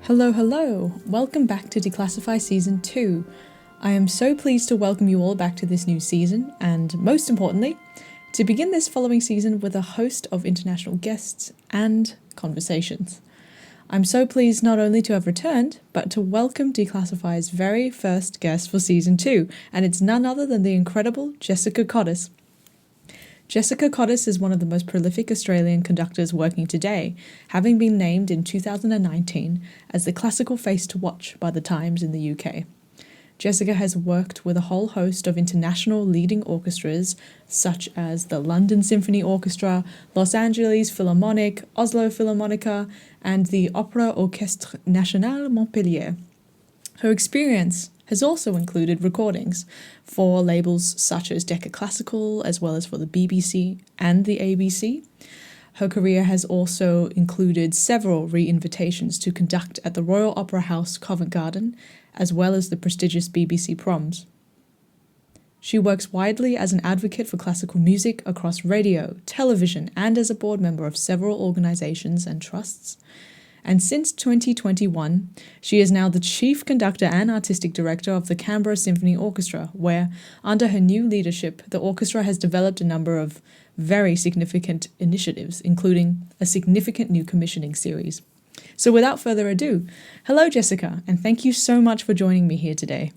Hello, hello! Welcome back to Declassify Season 2. I am so pleased to welcome you all back to this new season, and most importantly, to begin this following season with a host of international guests and conversations. I'm so pleased not only to have returned, but to welcome Declassify's very first guest for Season 2, and it's none other than the incredible Jessica Cottis. Jessica Cottis is one of the most prolific Australian conductors working today, having been named in 2019 as the classical face to watch by The Times in the UK. Jessica has worked with a whole host of international leading orchestras such as the London Symphony Orchestra, Los Angeles Philharmonic, Oslo Philharmonica, and the Opéra Orchestre National Montpellier. Her experience has also included recordings for labels such as Declassify, as well as for the BBC and the ABC. Her career has also included several re-invitations to conduct at the Royal Opera House, Covent Garden, as well as the prestigious BBC Proms. She works widely as an advocate for classical music across radio, television, and as a board member of several organisations and trusts. And since 2021, she is now the Chief Conductor and Artistic Director of the Canberra Symphony Orchestra, where, under her new leadership, the orchestra has developed a number of very significant initiatives, including a significant new commissioning series. So without further ado, hello Jessica, and thank you so much for joining me here today.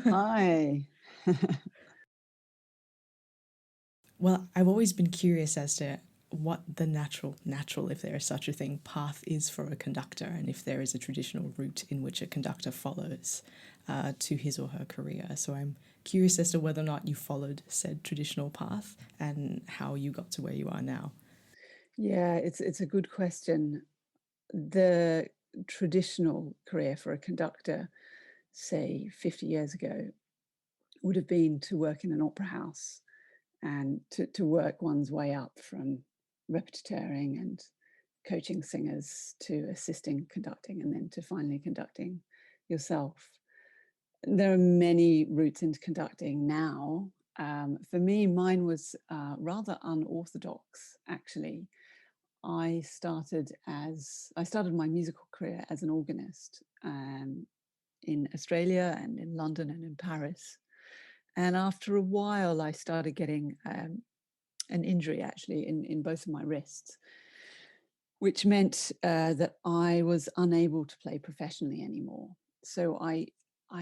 Hi. Well, I've always been curious as to what the natural, if there is such a thing, path is for a conductor, and if there is a traditional route in which a conductor follows to his or her career. So I'm curious as to whether or not you followed said traditional path and how you got to where you are now. Yeah, it's a good question. The traditional career for a conductor, say 50 years ago, would have been to work in an opera house and to work one's way up from repertorying and coaching singers to assisting conducting and then to finally conducting yourself. There are many routes into conducting now. For me, mine was rather unorthodox, actually. I started my musical career as an organist in Australia and in London and in Paris. And after a while, I started getting an injury actually in both of my wrists, which meant that I was unable to play professionally anymore. So I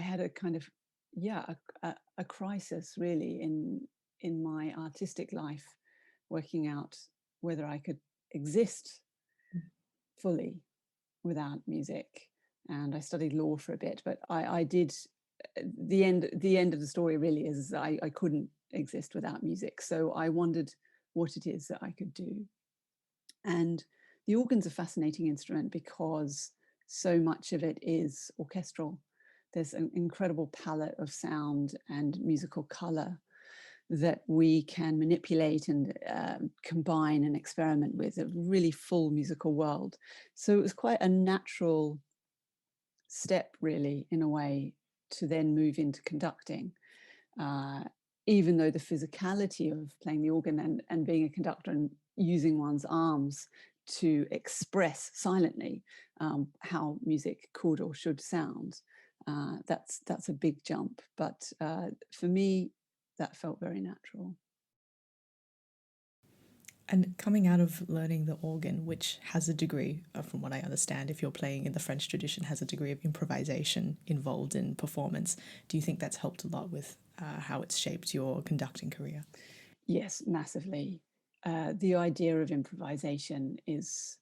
had a kind of a crisis really in my artistic life, working out whether I could exist fully without music. And I studied law for a bit, but I did. The end of the story really is I couldn't exist without music. So I wondered what it is that I could do. And the organ's a fascinating instrument because so much of it is orchestral. There's an incredible palette of sound and musical color that we can manipulate and combine and experiment with, a really full musical world. So it was quite a natural step, really, in a way, to then move into conducting, even though the physicality of playing the organ and being a conductor and using one's arms to express silently how music could or should sound, that's a big jump. But for me, that felt very natural. And coming out of learning the organ, which has a degree, from what I understand, if you're playing in the French tradition, has a degree of improvisation involved in performance, do you think that's helped a lot with how it's shaped your conducting career? Yes, massively. The idea of improvisation is,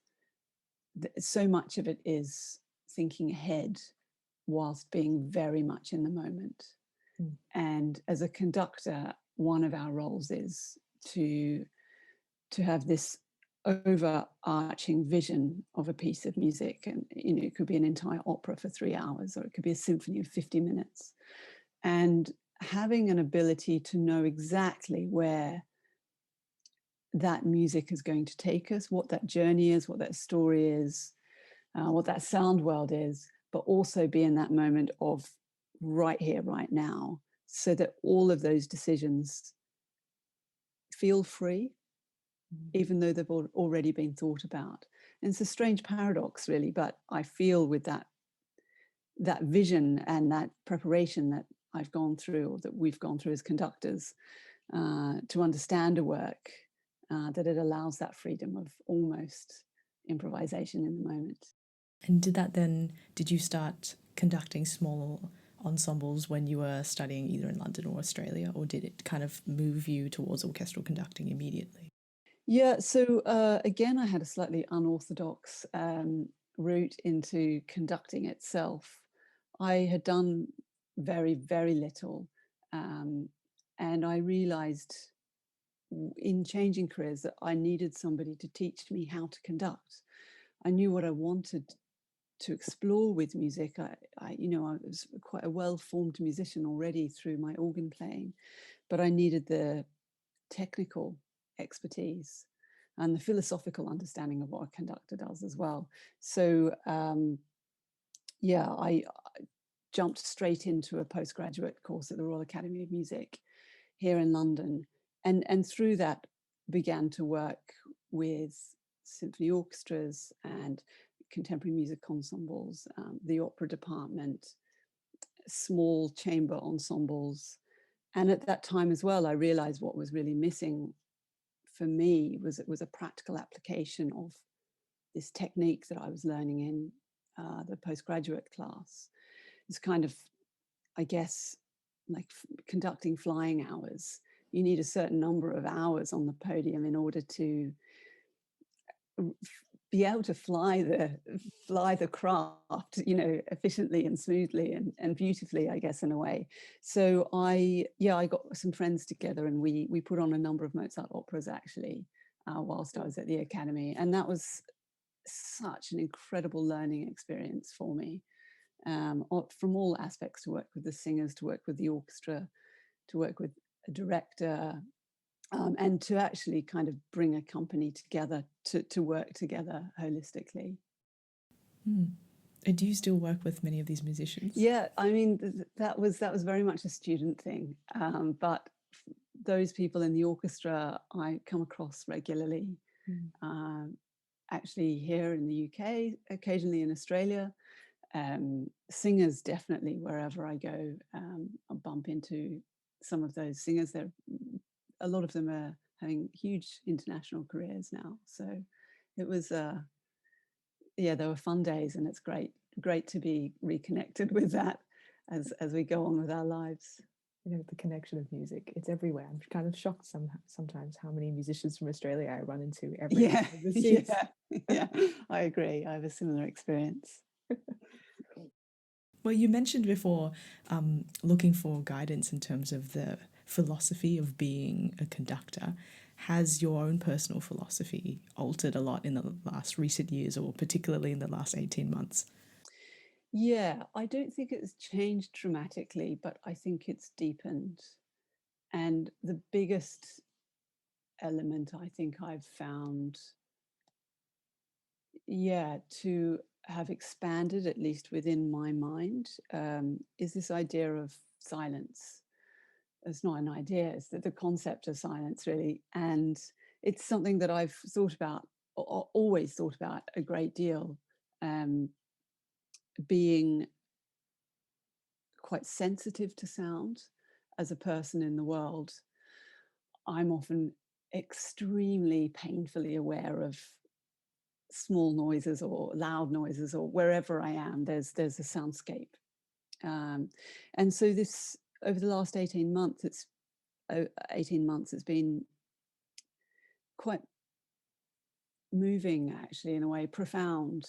so much of it is thinking ahead whilst being very much in the moment. And as a conductor, one of our roles is to have this overarching vision of a piece of music. And it could be an entire opera for 3 hours, or it could be a symphony of 50 minutes. And having an ability to know exactly where that music is going to take us, what that journey is, what that story is, what that sound world is, but also be in that moment of right here, right now, so that all of those decisions feel free, even though they've already been thought about. And it's a strange paradox, really, but I feel with that vision and that preparation that I've gone through, or that we've gone through as conductors, to understand a work, that it allows that freedom of almost improvisation in the moment. And did you start conducting small ensembles when you were studying either in London or Australia, or did it kind of move you towards orchestral conducting immediately? Yeah, so again, I had a slightly unorthodox route into conducting itself. I had done very, very little, and I realized in changing careers that I needed somebody to teach me how to conduct. I knew what I wanted to explore with music. I was quite a well-formed musician already through my organ playing, but I needed the technical expertise and the philosophical understanding of what a conductor does as well. So I jumped straight into a postgraduate course at the Royal Academy of Music here in London, and through that began to work with symphony orchestras and contemporary music ensembles, the opera department, small chamber ensembles. And at that time as well, I realized what was really missing for me was a practical application of this technique that I was learning in the postgraduate class. It's kind of, I guess, like conducting flying hours. You need a certain number of hours on the podium in order to be able to fly the craft, efficiently and smoothly and beautifully, I guess, in a way. So I got some friends together, and we put on a number of Mozart operas actually, whilst I was at the Academy, and that was such an incredible learning experience for me, from all aspects, to work with the singers, to work with the orchestra, to work with a director, and to actually kind of bring a company together to work together holistically. Do you still work with many of these musicians? Yeah, I mean, that was very much a student thing, but those people in the orchestra I come across regularly, actually here in the UK, occasionally in Australia. Singers, definitely, wherever I go, I bump into some of those singers. A lot of them are having huge international careers now. So it was, there were fun days, and it's great to be reconnected with that as we go on with our lives. The connection of music, it's everywhere. I'm kind of shocked sometimes how many musicians from Australia I run into every Yeah, overseas. yeah, I agree. I have a similar experience. Well, you mentioned before looking for guidance in terms of the philosophy of being a conductor. Has your own personal philosophy altered a lot in the last recent years, or particularly in the last 18 months? Yeah, I don't think it's changed dramatically, but I think it's deepened. And the biggest element I think I've found, to have expanded, at least within my mind, is this idea of silence. It's not an idea, it's the concept of silence, really. And it's something that I've thought about, or always thought about a great deal, being quite sensitive to sound as a person in the world. I'm often extremely painfully aware of small noises or loud noises, or wherever I am, there's a soundscape. And so this, over the last 18 months, it's been quite moving, actually, in a way, profound,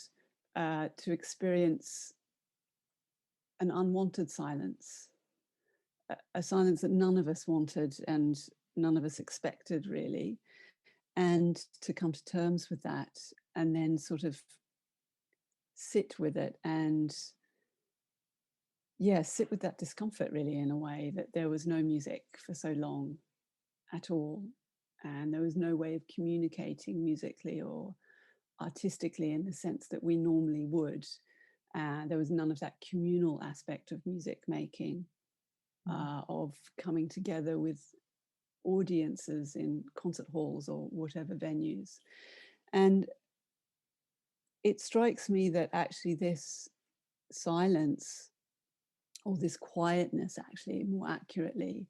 to experience an unwanted silence, a silence that none of us wanted and none of us expected, really, and to come to terms with that, and then sort of sit with it, and sit with that discomfort, really, in a way, that there was no music for so long at all, and there was no way of communicating musically or artistically in the sense that we normally would. There was none of that communal aspect of music making, of coming together with audiences in concert halls or whatever venues. And it strikes me that actually this silence, or this quietness actually more accurately,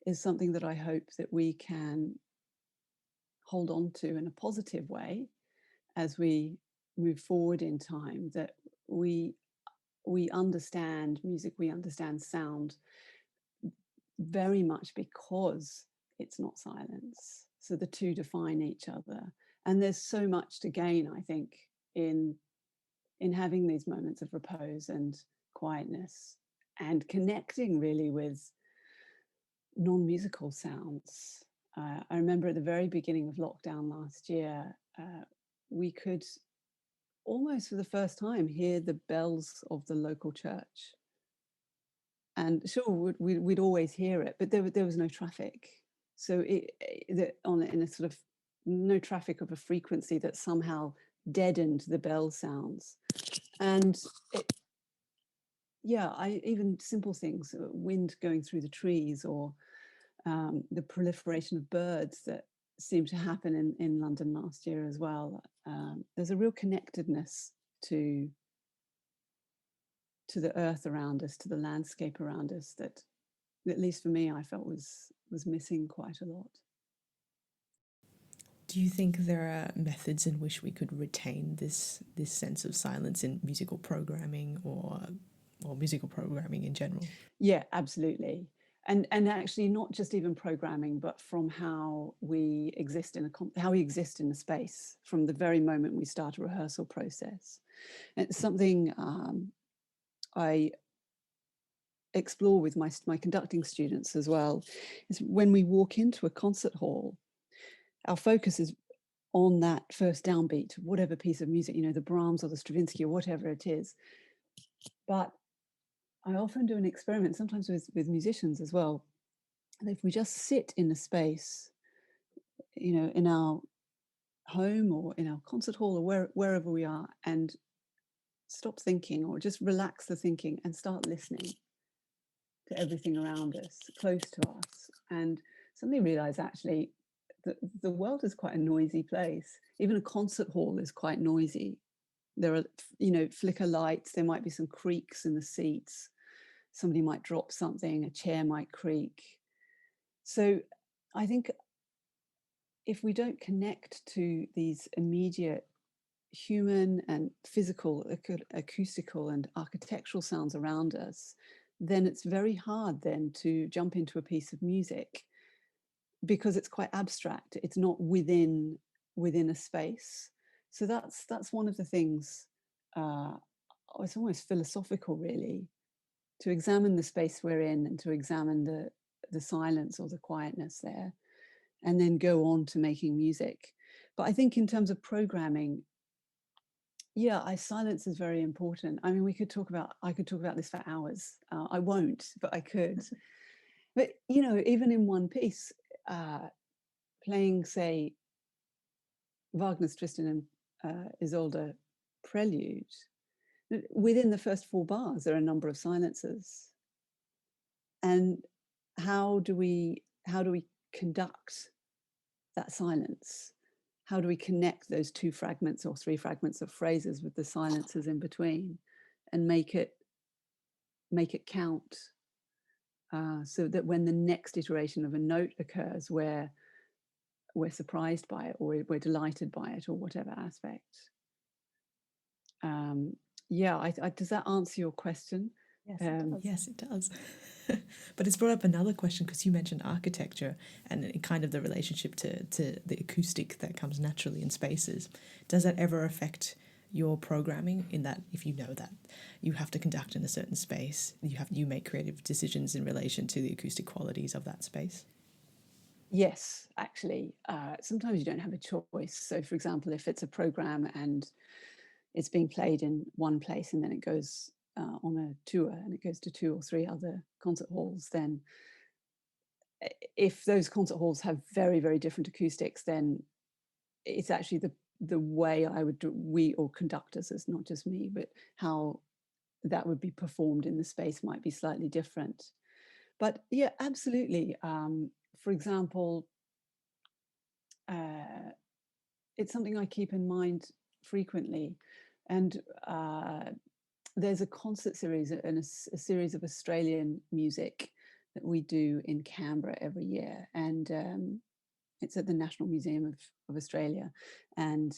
is something that I hope that we can hold on to in a positive way as we move forward in time, that we understand music, we understand sound very much because it's not silence. So the two define each other. And there's so much to gain, I think, in having these moments of repose and quietness and connecting really with non-musical sounds. I remember at the very beginning of lockdown last year, we could almost for the first time hear the bells of the local church. And sure, we'd always hear it, but there was no traffic. So in a sort of no traffic of a frequency that somehow deadened the bell sounds. And even simple things, wind going through the trees, or the proliferation of birds that seemed to happen in London last year as well. There's a real connectedness to the earth around us, to the landscape around us, that at least for me, I felt was missing quite a lot. Do you think there are methods in which we could retain this sense of silence in musical programming or musical programming in general? Yeah, absolutely. And actually not just even programming, but from how we exist in a space from the very moment we start a rehearsal process. And it's something I explore with my conducting students as well, is when we walk into a concert hall, our focus is on that first downbeat, whatever piece of music, the Brahms or the Stravinsky or whatever it is. But I often do an experiment, sometimes with musicians as well. And if we just sit in a space, in our home or in our concert hall or wherever we are, and stop thinking, or just relax the thinking and start listening to everything around us, close to us, and suddenly realize actually the world is quite a noisy place. Even a concert hall is quite noisy. There are, flicker lights, there might be some creaks in the seats, somebody might drop something, a chair might creak. So I think if we don't connect to these immediate human and physical, acoustical and architectural sounds around us, then it's very hard then to jump into a piece of music, because it's quite abstract. It's not within a space. So that's one of the things. It's almost philosophical, really, to examine the space we're in and to examine the silence or the quietness there, and then go on to making music. But I think in terms of programming, silence is very important. I mean, I could talk about this for hours. I won't, but I could. But even in one piece, playing, say, Wagner's Tristan and Isolde prelude, within the first 4 bars, there are a number of silences. And how do we conduct that silence? How do we connect those 2 fragments or 3 fragments of phrases with the silences in between, and make it count, so that when the next iteration of a note occurs, where we're surprised by it, or we're delighted by it, or whatever aspect. Does that answer your question? Yes, it does. But it's brought up another question, because you mentioned architecture and kind of the relationship to the acoustic that comes naturally in spaces. Does that ever affect your programming, in that if you know that you have to conduct in a certain space, you make creative decisions in relation to the acoustic qualities of that space? Yes, actually. Sometimes you don't have a choice. So, for example, if it's a program and it's being played in one place and then it goes on a tour and it goes to 2 or 3 other concert halls, then if those concert halls have very, very different acoustics, then it's actually the way I would do, we, or conductors, it's not just me, but how that would be performed in the space might be slightly different. But yeah, absolutely. For example, it's something I keep in mind frequently. And there's a concert series and a series of Australian music that we do in Canberra every year. And it's at the National Museum of Australia. And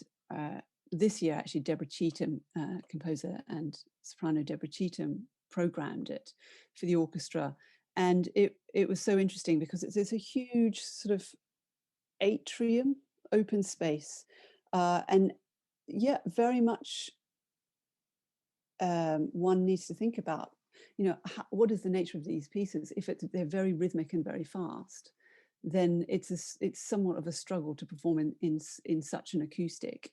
this year, actually, Deborah Cheetham, composer and soprano Deborah Cheetham, programmed it for the orchestra. And it was so interesting because it's a huge sort of atrium, open space. And yeah, very much one needs to think about, what is the nature of these pieces? If they're very rhythmic and very fast, then it's somewhat of a struggle to perform in such an acoustic.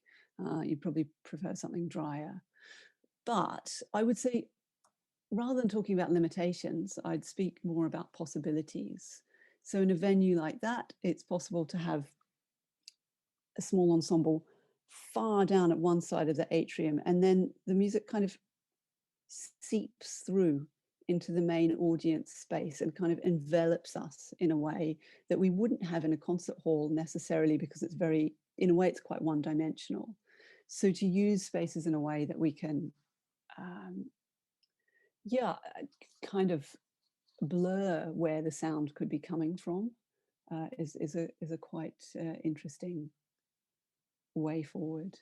You'd probably prefer something drier. But I would say, rather than talking about limitations, I'd speak more about possibilities. So in a venue like that, it's possible to have a small ensemble far down at one side of the atrium, and then the music kind of seeps through into the main audience space and kind of envelops us in a way that we wouldn't have in a concert hall necessarily, because it's very, in a way, it's quite one-dimensional. So to use spaces in a way that we can, kind of blur where the sound could be coming from is a quite interesting way forward.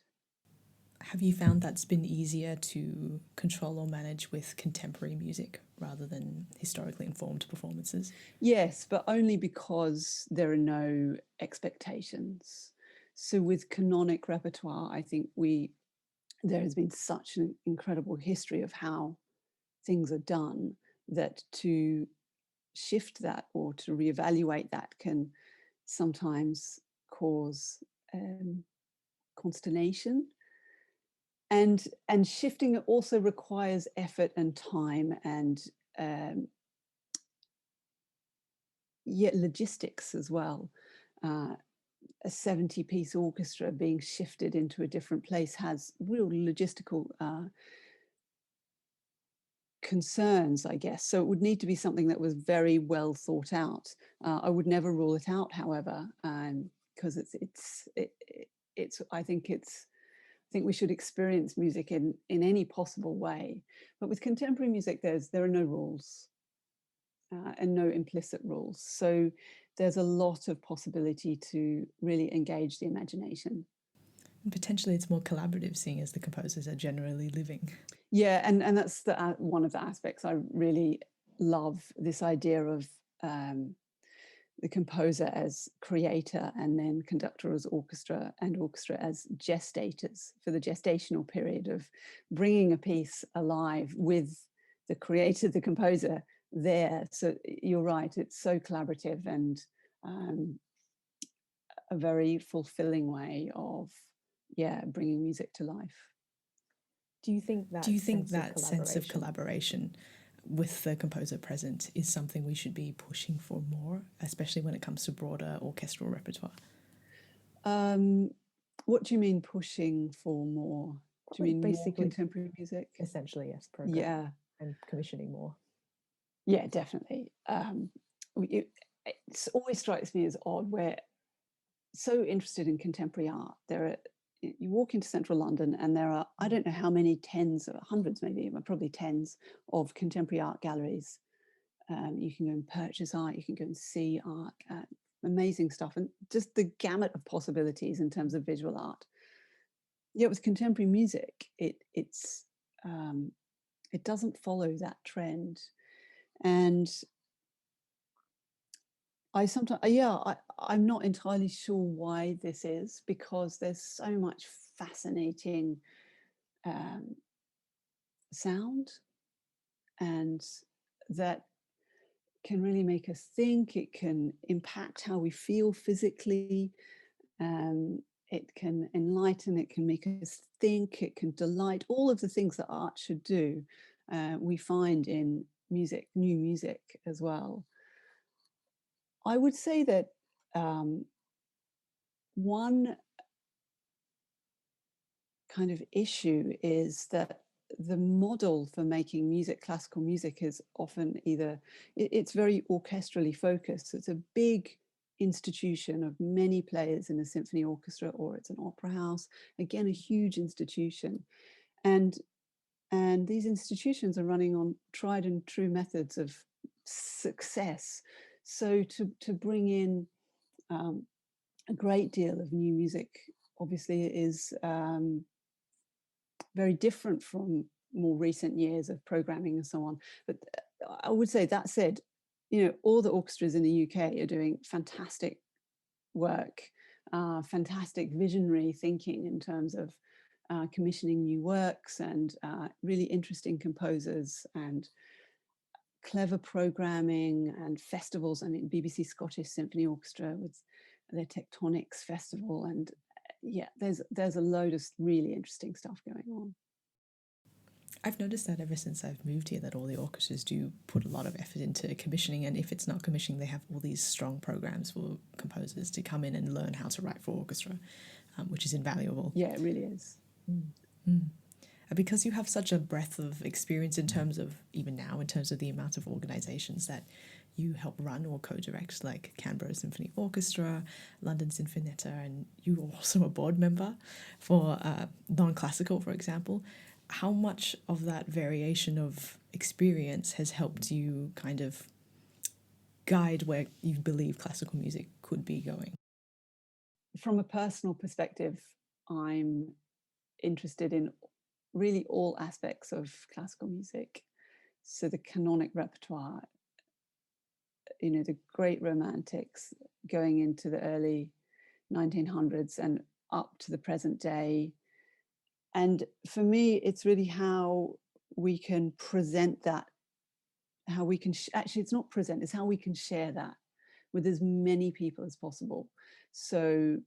Have you found that's been easier to control or manage with contemporary music rather than historically informed performances? Yes, but only because there are no expectations. So with canonic repertoire, I think there has been such an incredible history of how things are done that to shift that or to reevaluate that can sometimes cause consternation. And shifting it also requires effort and time and logistics as well. A 70-piece orchestra being shifted into a different place has real logistical concerns, I guess. So it would need to be something that was very well thought out. I would never rule it out, however, because I think we should experience music in any possible way. But with contemporary music, there are no rules and no implicit rules. So there's a lot of possibility to really engage the imagination. And potentially it's more collaborative, seeing as the composers are generally living. Yeah, and that's one of the aspects I really love, this idea of the composer as creator and then conductor as orchestra, and orchestra as gestators for the gestational period of bringing a piece alive with the creator, the composer there. So you're right, it's so collaborative and a very fulfilling way of bringing music to life. Do you think that sense of collaboration with the composer present is something we should be pushing for more, especially when it comes to broader orchestral repertoire? What do you mean pushing for more? Do you mean more contemporary music? Essentially, yes, program and commissioning more. Yeah, definitely. It always strikes me as odd. We're so interested in contemporary art. You walk into central London and there are, I don't know how many tens or hundreds, maybe, probably tens of contemporary art galleries. You can go and purchase art, you can go and see art, amazing stuff, and just the gamut of possibilities in terms of visual art. Yeah, with contemporary music, it doesn't follow that trend. And I'm not entirely sure why this is, because there's so much fascinating sound, and that can really make us think. It can impact how we feel physically. It can enlighten, it can make us think, it can delight. All of the things that art should do, we find in music, new music as well. I would say that one kind of issue is that the model for making music, classical music, is often it's very orchestrally focused. So it's a big institution of many players in a symphony orchestra, or it's an opera house, again, a huge institution. and these institutions are running on tried and true methods of success. So to bring in a great deal of new music, obviously, is very different from more recent years of programming and so on. But I would say, that said, all the orchestras in the UK are doing fantastic work, fantastic visionary thinking in terms of commissioning new works and really interesting composers and clever programming and festivals. I mean, BBC Scottish Symphony Orchestra with their Tectonics Festival, and there's a load of really interesting stuff going on. I've noticed that ever since I've moved here, that all the orchestras do put a lot of effort into commissioning, and if it's not commissioning, they have all these strong programs for composers to come in and learn how to write for orchestra, which is invaluable. Yeah, it really is. Because you have such a breadth of experience in terms of, even now, in terms of the amount of organisations that you help run or co-direct, like Canberra Symphony Orchestra, London Sinfonetta, and you're also a board member for non-classical, for example. How much of that variation of experience has helped you kind of guide where you believe classical music could be going? From a personal perspective, I'm interested in really all aspects of classical music. So the canonic repertoire, the great romantics going into the early 1900s and up to the present day. And for me, it's really how we can present that, how we can, actually it's not present, it's how we can share that with as many people as possible. So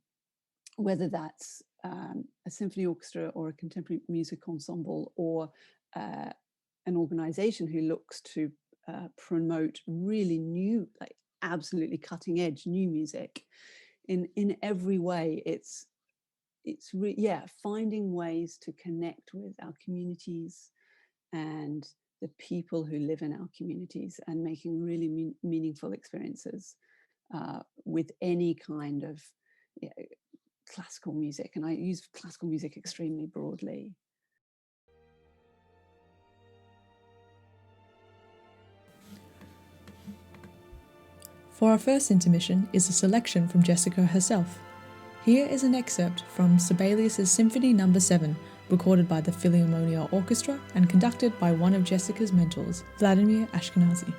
whether that's a symphony orchestra or a contemporary music ensemble, or an organization who looks to promote really new, like absolutely cutting edge new music, in every way, it's finding ways to connect with our communities and the people who live in our communities, and making really meaningful experiences with any kind of classical music. And I use classical music extremely broadly. For our first intermission is a selection from Jessica herself. Here is an excerpt from Sibelius's Symphony No. 7, recorded by the Philharmonia Orchestra and conducted by one of Jessica's mentors, Vladimir Ashkenazy.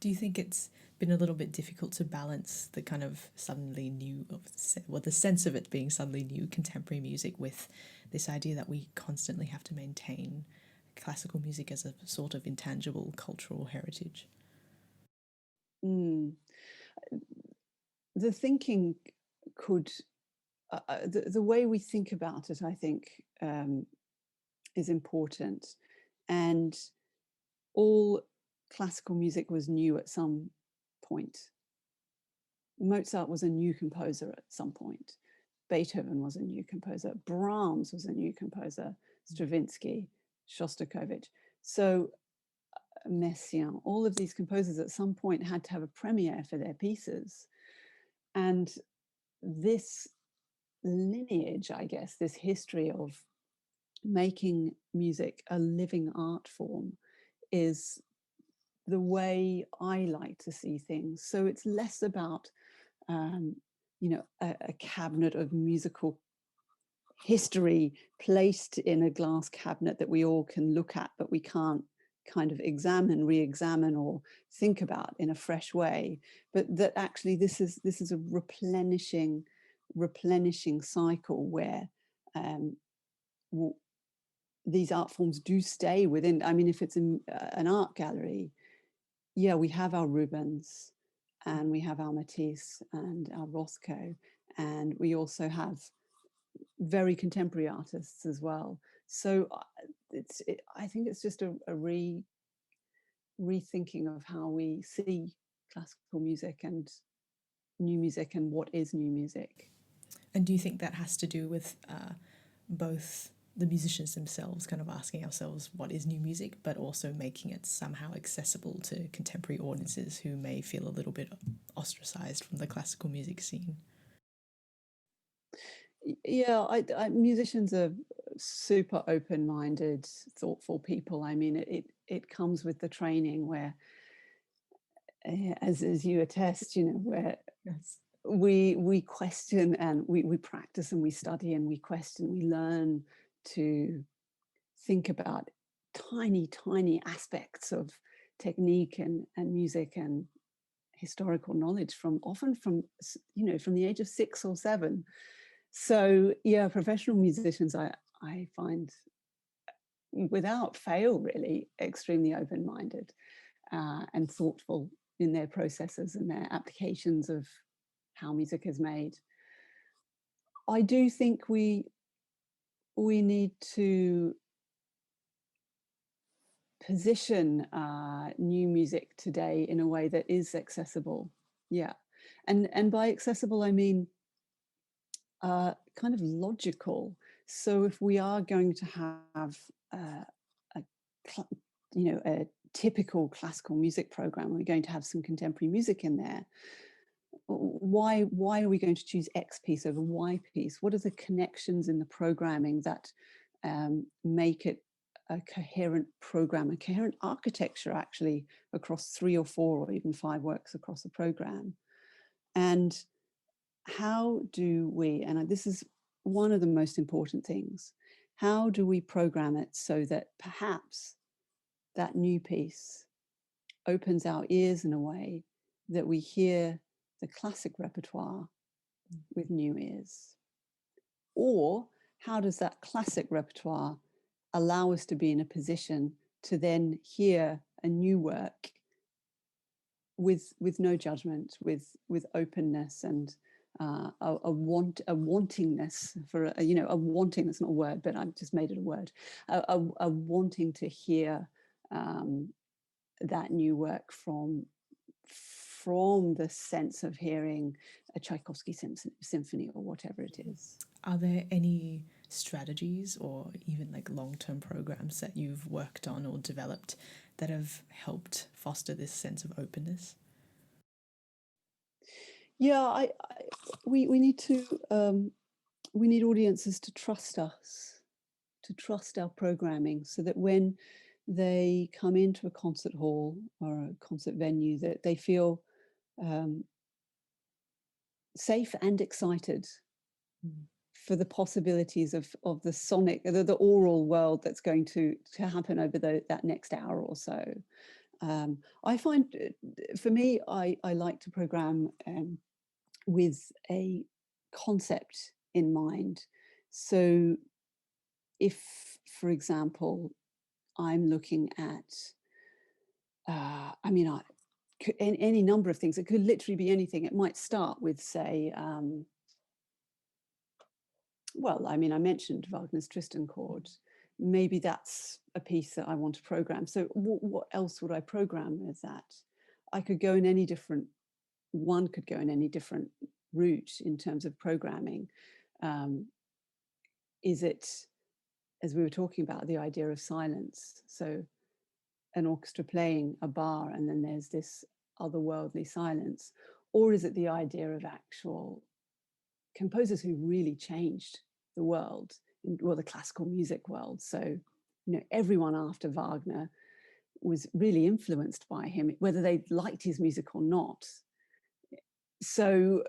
Do you think it's been a little bit difficult to balance the kind of suddenly new, well, the sense of it being suddenly new contemporary music with this idea that we constantly have to maintain classical music as a sort of intangible cultural heritage? The thinking could, the way we think about it, I think, is important. And all classical music was new at some point. Mozart was a new composer at some point. Beethoven was a new composer. Brahms was a new composer. Stravinsky, Shostakovich. So Messiaen, all of these composers at some point had to have a premiere for their pieces. And this lineage, I guess, this history of making music a living art form is the way I like to see things. So it's less about, a cabinet of musical history placed in a glass cabinet that we all can look at, but we can't kind of examine, re-examine, or think about in a fresh way. But that actually this is a replenishing cycle where these art forms do stay within. I mean, if it's an art gallery, yeah, we have our Rubens and we have our Matisse and our Rothko, and we also have very contemporary artists as well. So I think it's just a rethinking of how we see classical music and new music and what is new music. And do you think that has to do with both the musicians themselves kind of asking ourselves what is new music, but also making it somehow accessible to contemporary audiences who may feel a little bit ostracized from the classical music scene? Yeah, musicians are super open-minded, thoughtful people. I mean, it comes with the training where, as you attest, where Yes. we question and we practice and we study and we question, we learn to think about tiny aspects of technique and music and historical knowledge often from the age of 6 or 7. So yeah, professional musicians I find without fail really extremely open-minded and thoughtful in their processes and their applications of how music is made. I do think we need to position new music today in a way that is accessible. Yeah, and by accessible I mean kind of logical. So if we are going to have a typical classical music program, we're going to have some contemporary music in there. Why are we going to choose X piece over Y piece? What are the connections in the programming that make it a coherent program, a coherent architecture actually across 3 or 4 or even 5 works across a program? And how do we, and this is one of the most important things, how do we program it so that perhaps that new piece opens our ears in a way that we hear the classic repertoire with new ears? Or how does that classic repertoire allow us to be in a position to then hear a new work with no judgment, with openness and a wantingness for a wanting, that's not a word, but I've just made it a word, a wanting to hear that new work from the sense of hearing a Tchaikovsky symphony or whatever it is. Are there any strategies or even like long-term programs that you've worked on or developed that have helped foster this sense of openness? Yeah, we need to we need audiences to trust us, to trust our programming, so that when they come into a concert hall or a concert venue, that they feel safe and excited for the possibilities of the sonic, the aural world that's going to happen over that next hour or so. I find, for me, I like to program with a concept in mind. So if, for example, I'm looking at, any number of things, it could literally be anything. It might start with, say, I mentioned Wagner's Tristan chord. Maybe that's a piece that I want to program. So what else would I program with that? I could go in any different, one could go in any different route in terms of programming. Is it, as we were talking about, the idea of silence? So an orchestra playing a bar and then there's this otherworldly silence? Or is it the idea of actual composers who really changed the world, the classical music world? So, everyone after Wagner was really influenced by him, whether they liked his music or not. So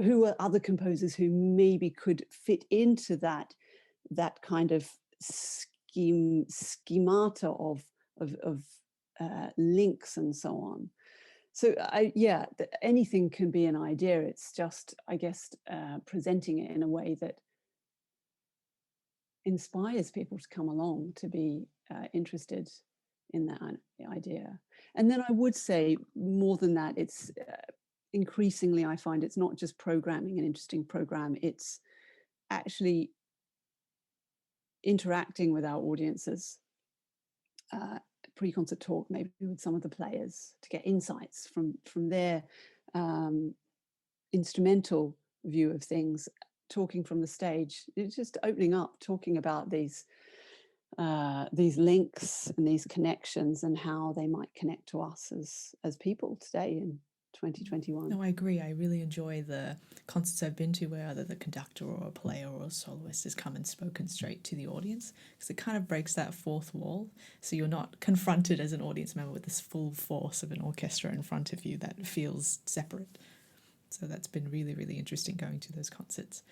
who are other composers who maybe could fit into that kind of schemata of links and so on? So anything can be an idea. It's just, I guess, presenting it in a way that inspires people to come along, to be interested in that idea. And then I would say, more than that, it's increasingly, I find it's not just programming an interesting program, it's actually interacting with our audiences, pre-concert talk maybe with some of the players to get insights from their instrumental view of things, talking from the stage. It's just opening up, talking about these links and these connections and how they might connect to us as people today in 2021. No, I agree. I really enjoy the concerts I've been to where either the conductor or a player or a soloist has come and spoken straight to the audience, because it kind of breaks that fourth wall. So you're not confronted as an audience member with this full force of an orchestra in front of you that feels separate. So that's been really, really interesting going to those concerts.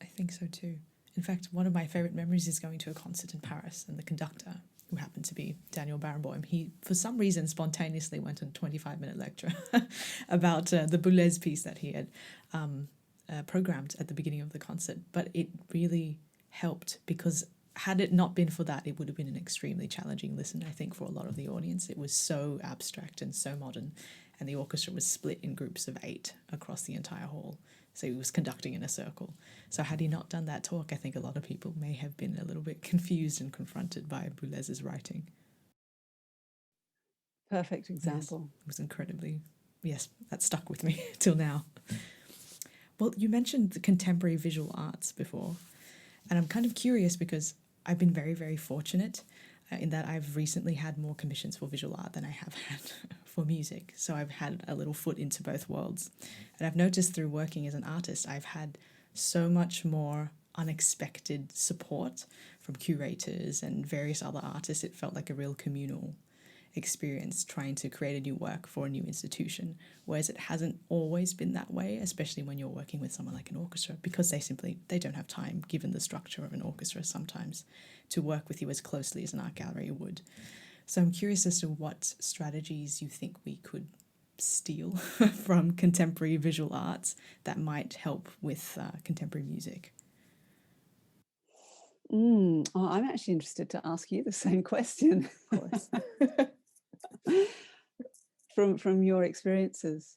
I think so too. In fact, one of my favourite memories is going to a concert in Paris, and the conductor, who happened to be Daniel Barenboim, he, for some reason, spontaneously went on a 25-minute lecture about the Boulez piece that he had programmed at the beginning of the concert. But it really helped, because had it not been for that, it would have been an extremely challenging listen, I think, for a lot of the audience. It was so abstract and so modern, and the orchestra was split in groups of 8 across the entire hall. So he was conducting in a circle. So had he not done that talk, I think a lot of people may have been a little bit confused and confronted by Boulez's writing. Perfect example. Yes, it was incredibly, that stuck with me till now. Well, you mentioned the contemporary visual arts before, and I'm kind of curious because I've been very, very fortunate in that I've recently had more commissions for visual art than I have had for music. So I've had a little foot into both worlds. And I've noticed through working as an artist, I've had so much more unexpected support from curators and various other artists. It felt like a real communal experience trying to create a new work for a new institution, whereas it hasn't always been that way, especially when you're working with someone like an orchestra, because they don't have time, given the structure of an orchestra sometimes, to work with you as closely as an art gallery would. So I'm curious as to what strategies you think we could steal from contemporary visual arts that might help with contemporary music. I'm actually interested to ask you the same question. Of course. From your experiences,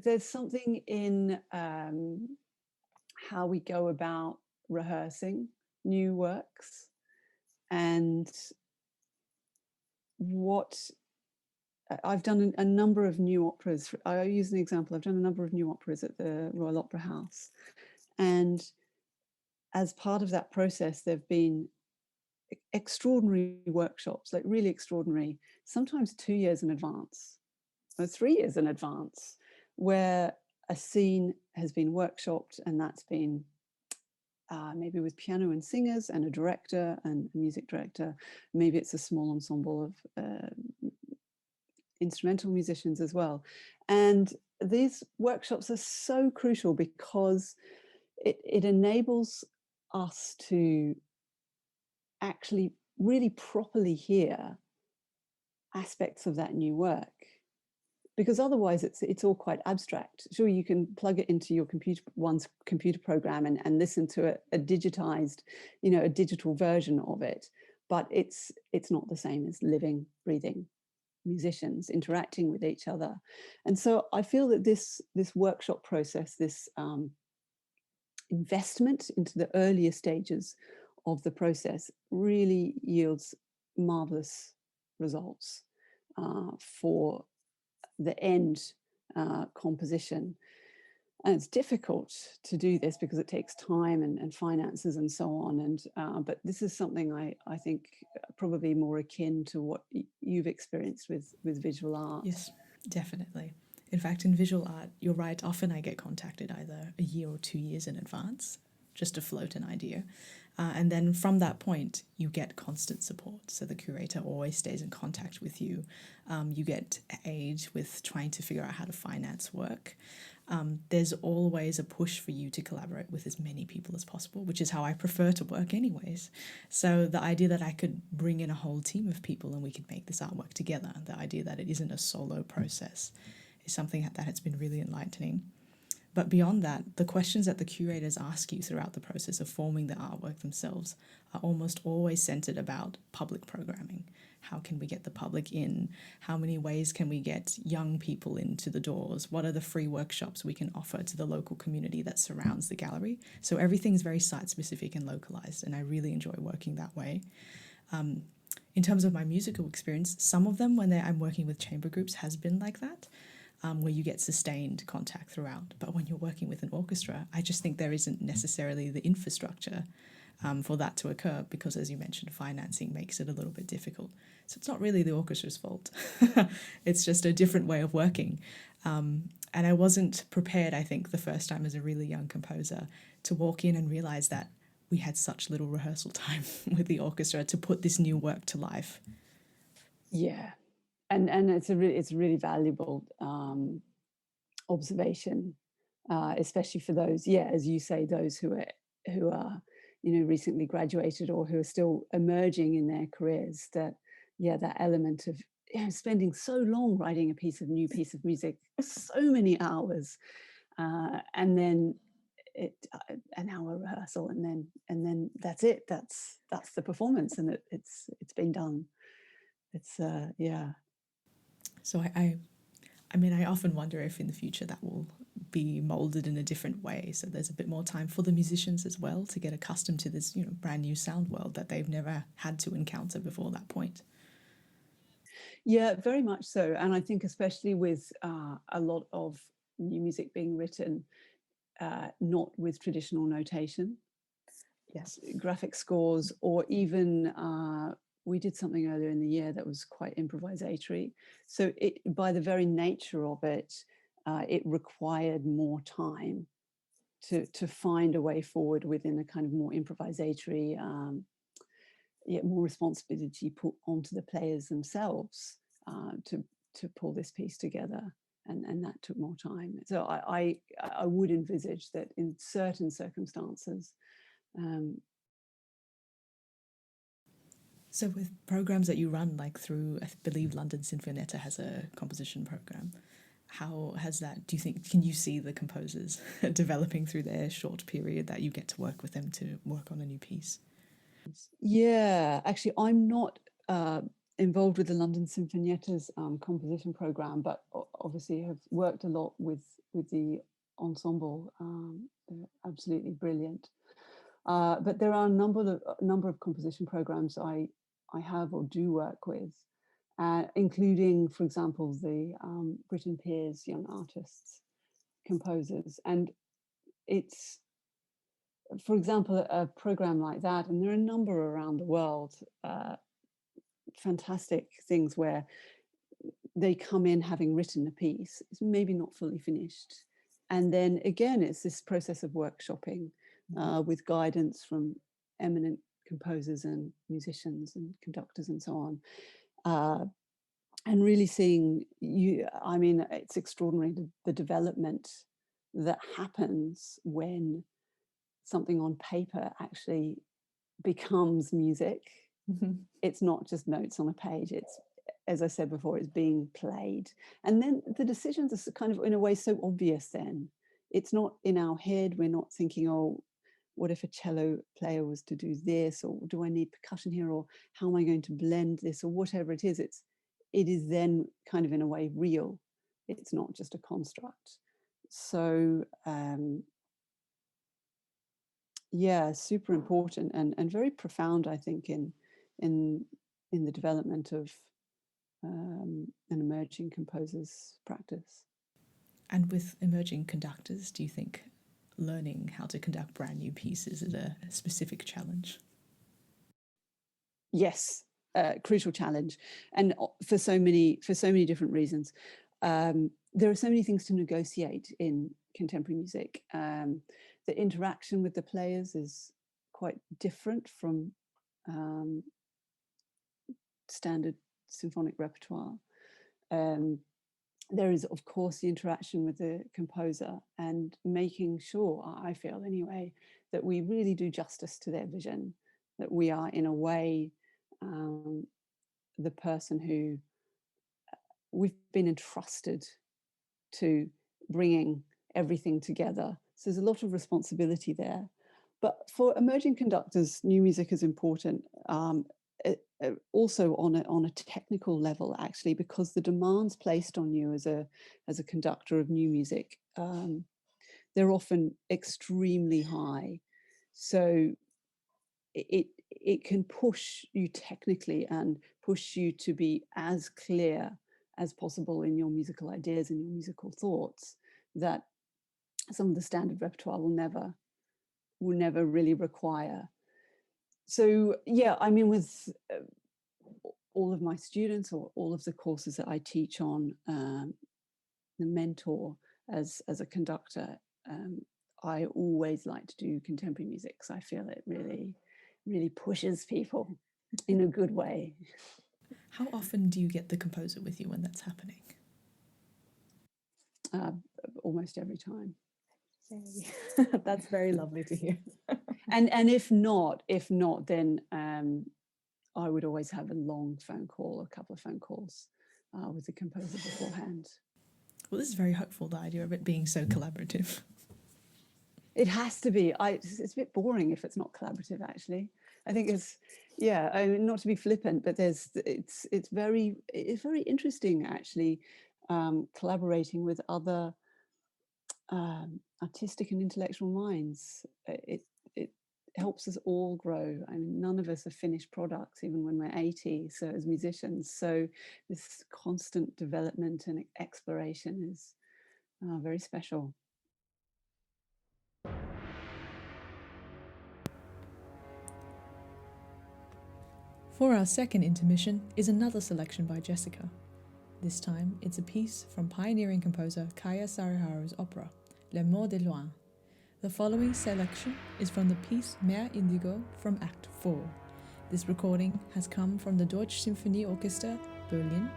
there's something in how we go about rehearsing new works, and what I've done a number of new operas. I'll use an example. I've done a number of new operas at the Royal Opera House, and as part of that process, there've been extraordinary workshops, like really extraordinary, sometimes 2 years in advance or 3 years in advance, where a scene has been workshopped, and that's been maybe with piano and singers and a director and a music director. Maybe it's a small ensemble of instrumental musicians as well. And these workshops are so crucial because it enables us to actually really properly hear aspects of that new work, because otherwise it's all quite abstract. Sure, you can plug it into your computer program and listen to a digitized, a digital version of it, but it's not the same as living, breathing musicians interacting with each other. And so I feel that this workshop process, this investment into the earlier stages of the process, really yields marvelous results for the end composition. And it's difficult to do this because it takes time and finances and so on. And but this is something I think probably more akin to what you've experienced with visual art. Yes, definitely. In fact, in visual art, you're right, often I get contacted either a year or 2 years in advance just to float an idea. And then from that point, you get constant support. So the curator always stays in contact with you. You get aid with trying to figure out how to finance work. There's always a push for you to collaborate with as many people as possible, which is how I prefer to work anyways. So the idea that I could bring in a whole team of people and we could make this artwork together, the idea that it isn't a solo process, is something that has been really enlightening. But beyond that, the questions that the curators ask you throughout the process of forming the artwork themselves are almost always centered about public programming. How can we get the public in? How many ways can we get young people into the doors? What are the free workshops we can offer to the local community that surrounds the gallery? So everything's very site-specific and localized, and I really enjoy working that way. In terms of my musical experience, some of them, when I'm working with chamber groups, has been like that. Where you get sustained contact throughout. But when you're working with an orchestra, I just think there isn't necessarily the infrastructure for that to occur because, as you mentioned, financing makes it a little bit difficult. So it's not really the orchestra's fault. It's just a different way of working. And I wasn't prepared, I think, the first time as a really young composer to walk in and realize that we had such little rehearsal time with the orchestra to put this new work to life. Yeah. And it's a really valuable observation, especially for those, as you say, those who are recently graduated or who are still emerging in their careers. That element of spending so long writing a new piece of music, so many hours, and then an hour rehearsal, and then that's it. That's the performance, and it's been done. It's So I mean, I often wonder if in the future that will be molded in a different way. So there's a bit more time for the musicians as well to get accustomed to this, brand new sound world that they've never had to encounter before that point. Yeah, very much so. And I think especially with a lot of new music being written, not with traditional notation. Yes. Graphic scores, or even we did something earlier in the year that was quite improvisatory. So by the very nature of it, it required more time to find a way forward within a kind of more improvisatory, more responsibility put onto the players themselves to pull this piece together. And that took more time. So I would envisage that in certain circumstances. So with programs that you run, like through, I believe London Sinfonietta has a composition program, how has that, do you think, can you see the composers developing through their short period that you get to work with them to work on a new piece? Yeah, actually, I'm not involved with the London Sinfonietta's composition program, but obviously have worked a lot with the ensemble. They're absolutely brilliant. But there are a number of composition programs I have or do work with, including, for example, the Britten Peers Young Artists composers. And it's, for example, a program like that, and there are a number around the world, fantastic things where they come in having written a piece. It's maybe not fully finished, And then again, it's this process of workshopping with guidance from eminent composers and musicians and conductors and so on. And really seeing I mean, it's extraordinary the development that happens when something on paper actually becomes music. It's not just notes on a page. It's, as I said before, it's being played. And then the decisions are kind of, in a way, so obvious then. It's not in our head. We're not thinking, oh, what if a cello player was to do this? Or do I need percussion here? Or how am I going to blend this? Or whatever it is. It is then kind of, in a way, real. It's not just a construct. So, yeah, super important and very profound, I think, in the development of an emerging composer's practice. And with emerging conductors, do you think learning how to conduct brand new pieces is a specific challenge? Yes, crucial challenge, and for so many different reasons. There are so many things to negotiate in contemporary music. The interaction with the players is quite different from standard symphonic repertoire. There is, of course, the interaction with the composer and making sure, I feel anyway, that we really do justice to their vision, that we are, in a way, the person who we've been entrusted to bringing everything together. So there's a lot of responsibility there. But for emerging conductors, new music is important. Also on a technical level, actually, because the demands placed on you as a conductor of new music, they're often extremely high. So it can push you technically and push you to be as clear as possible in your musical ideas and your musical thoughts that some of the standard repertoire will never really require. So yeah, I mean, with all of my students or all of the courses that I teach on the mentor as a conductor, I always like to do contemporary music because I feel it really pushes people in a good way. How often do you get the composer with you when that's happening? Almost every time. That's very lovely to hear. And if not, then I would always have a long phone call, a couple of phone calls with the composer beforehand. Well, this is very hopeful, the idea of it being so collaborative. It has to be. It's a bit boring if it's not collaborative, actually. I think it's, yeah, I mean, not to be flippant, but it's very interesting, actually, collaborating with other artistic and intellectual minds. It helps us all grow. I mean, none of us are finished products, even when we're 80, so as musicians. So this constant development and exploration is very special. For our second intermission is another selection by Jessica. This time it's a piece from pioneering composer Kaya Sariharu's opera, Le Mort de Loin. The following selection is from the piece Mer Indigo from Act 4. This recording has come from the Deutsche Symphonieorchester, Berlin.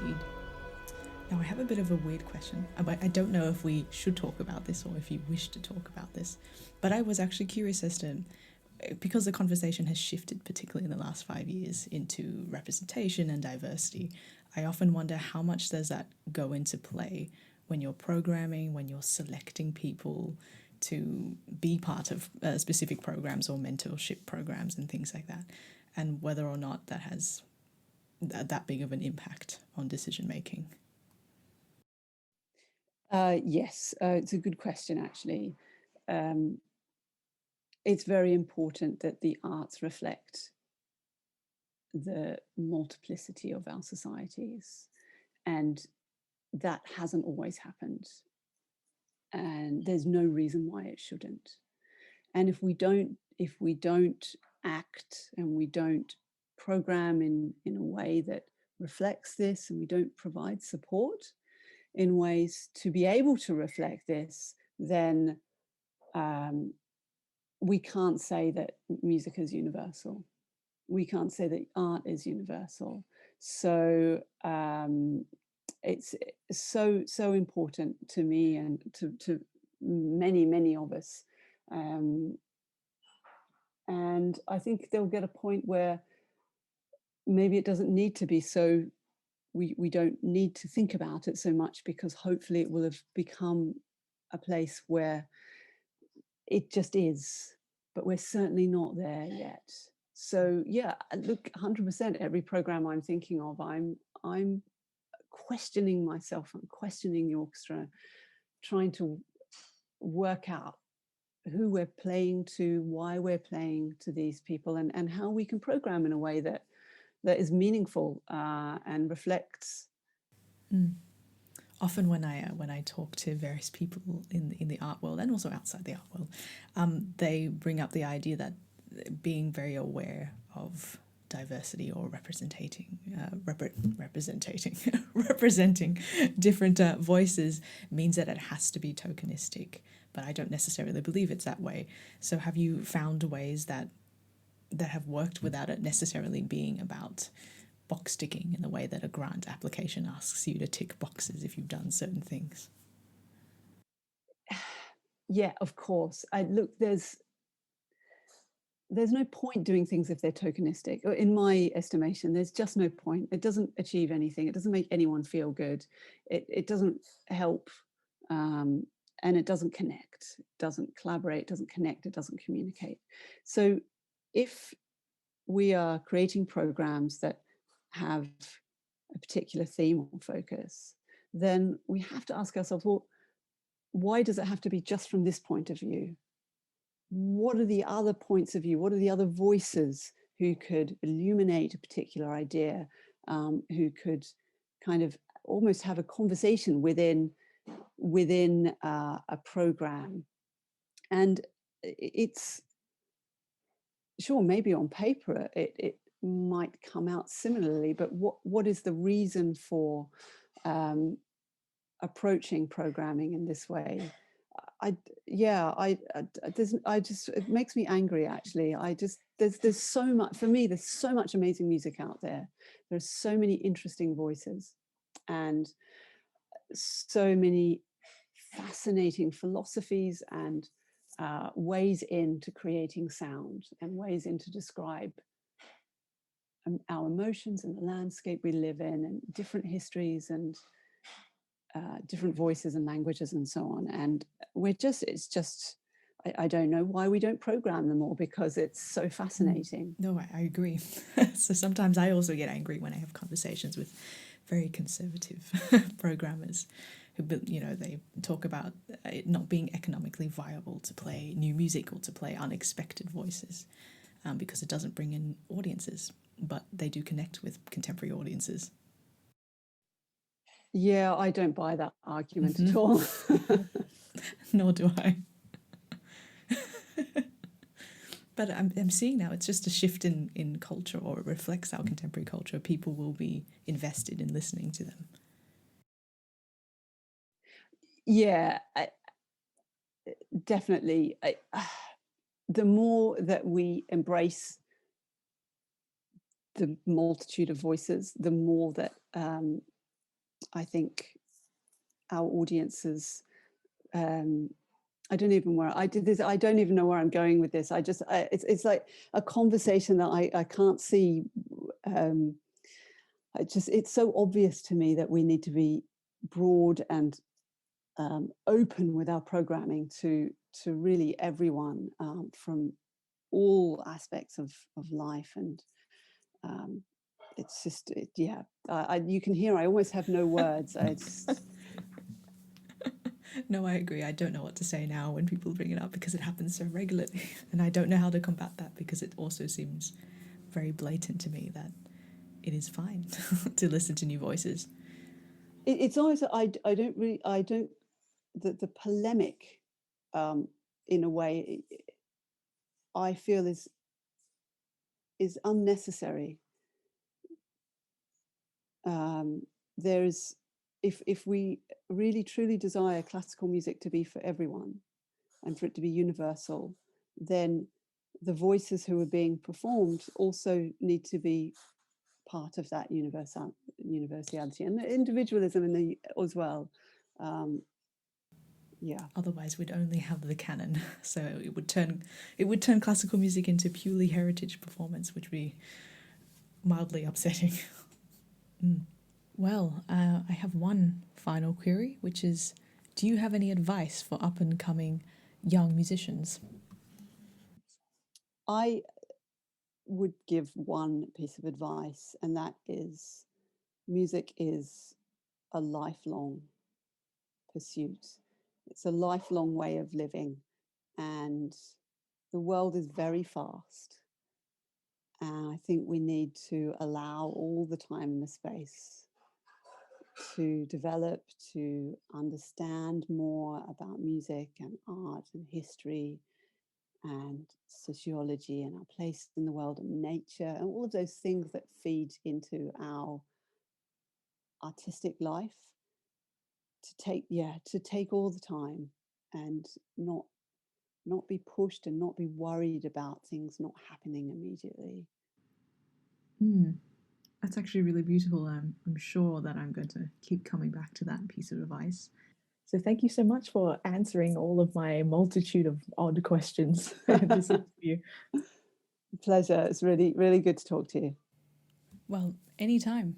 indeed. Now, I have a bit of a weird question. I don't know if we should talk about this or if you wish to talk about this, but I was actually curious as to, because the conversation has shifted, particularly in the last 5 years, into representation and diversity, I often wonder how much does that go into play when you're programming, when you're selecting people to be part of specific programs or mentorship programs and things like that, and whether or not that has that big of an impact on decision making. Yes, it's a good question, actually. It's very important that the arts reflect the multiplicity of our societies, and that hasn't always happened. And there's no reason why it shouldn't. And if we don't act and we don't program in a way that reflects this, and we don't provide support in ways to be able to reflect this, then we can't say that music is universal. We can't say that art is universal. So it's so important to me and to many of us. And I think they'll get a point where maybe it doesn't need to be so, we don't need to think about it so much, because hopefully it will have become a place where it just is, but we're certainly not there yet. So yeah, look, 100%, every program I'm thinking of, I'm questioning myself, I'm questioning the orchestra, trying to work out who we're playing to, why we're playing to these people, and how we can program in a way that is meaningful and reflects. Often when I talk to various people in the art world and also outside the art world, they bring up the idea that being very aware of diversity or representing different voices means that it has to be tokenistic. But I don't necessarily believe it's that way. So have you found ways that have worked without it necessarily being about box ticking in the way that a grant application asks you to tick boxes if you've done certain things? Yeah, of course. Look, there's no point doing things if they're tokenistic. In my estimation, there's just no point. It doesn't achieve anything. It doesn't make anyone feel good. It doesn't help, and it doesn't connect. It doesn't collaborate. It doesn't connect. It doesn't communicate. So if we are creating programs that have a particular theme or focus, then we have to ask ourselves, well, why does it have to be just from this point of view? What are the other points of view? What are the other voices who could illuminate a particular idea, who could kind of almost have a conversation within a program? And it's sure, maybe on paper it might come out similarly, but what is the reason for approaching programming in this way? It makes me angry, actually. There's so much, for me, there's so much amazing music out there. There's so many interesting voices and so many fascinating philosophies and ways into creating sound and ways into describe our emotions and the landscape we live in, and different histories and different voices and languages and so on. And I don't know why we don't program them all, because it's so fascinating. No, I agree. So sometimes I also get angry when I have conversations with very conservative programmers who, they talk about it not being economically viable to play new music or to play unexpected voices because it doesn't bring in audiences, but they do connect with contemporary audiences. Yeah, I don't buy that argument at all. Nor do I. But I'm seeing now it's just a shift in culture, or it reflects our contemporary culture. People will be invested in listening to them. Yeah, definitely. The more that we embrace the multitude of voices, the more that I think our audiences, I don't even know where I'm going with this. It's like a conversation that I can't see. It's so obvious to me that we need to be broad and open with our programming to really everyone, from all aspects of life. And it's just, you can hear I almost have no words. No, I agree. I don't know what to say now when people bring it up because it happens so regularly. And I don't know how to combat that because it also seems very blatant to me that it is fine to listen to new voices. It's always, the polemic, in a way, I feel is unnecessary. There's, if we really truly desire classical music to be for everyone and for it to be universal, then the voices who are being performed also need to be part of that universality and the individualism as well. Otherwise, we'd only have the canon, so it would turn classical music into purely heritage performance, which would be mildly upsetting. Well, I have one final query, which is, do you have any advice for up and coming young musicians? I would give one piece of advice, and that is, music is a lifelong pursuit. It's a lifelong way of living, and the world is very fast. And I think we need to allow all the time and the space to develop, to understand more about music and art and history and sociology and our place in the world and nature and all of those things that feed into our artistic life, to take all the time and not be pushed and not be worried about things not happening immediately. That's actually really beautiful. I'm sure that I'm going to keep coming back to that piece of advice. So thank you so much for answering all of my multitude of odd questions in this interview. Pleasure. It's really, really good to talk to you. Well, anytime.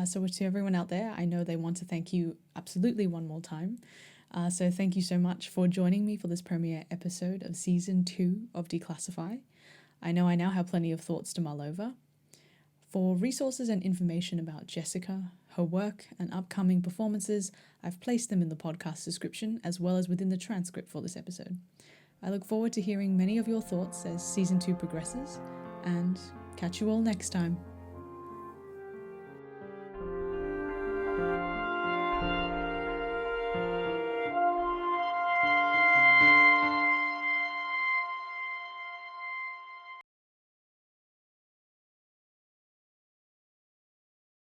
So to everyone out there, I know they want to thank you absolutely one more time. So thank you so much for joining me for this premiere episode of Season 2 of Declassify. I know I now have plenty of thoughts to mull over. For resources and information about Jessica, her work, and upcoming performances, I've placed them in the podcast description as well as within the transcript for this episode. I look forward to hearing many of your thoughts as Season 2 progresses, and catch you all next time.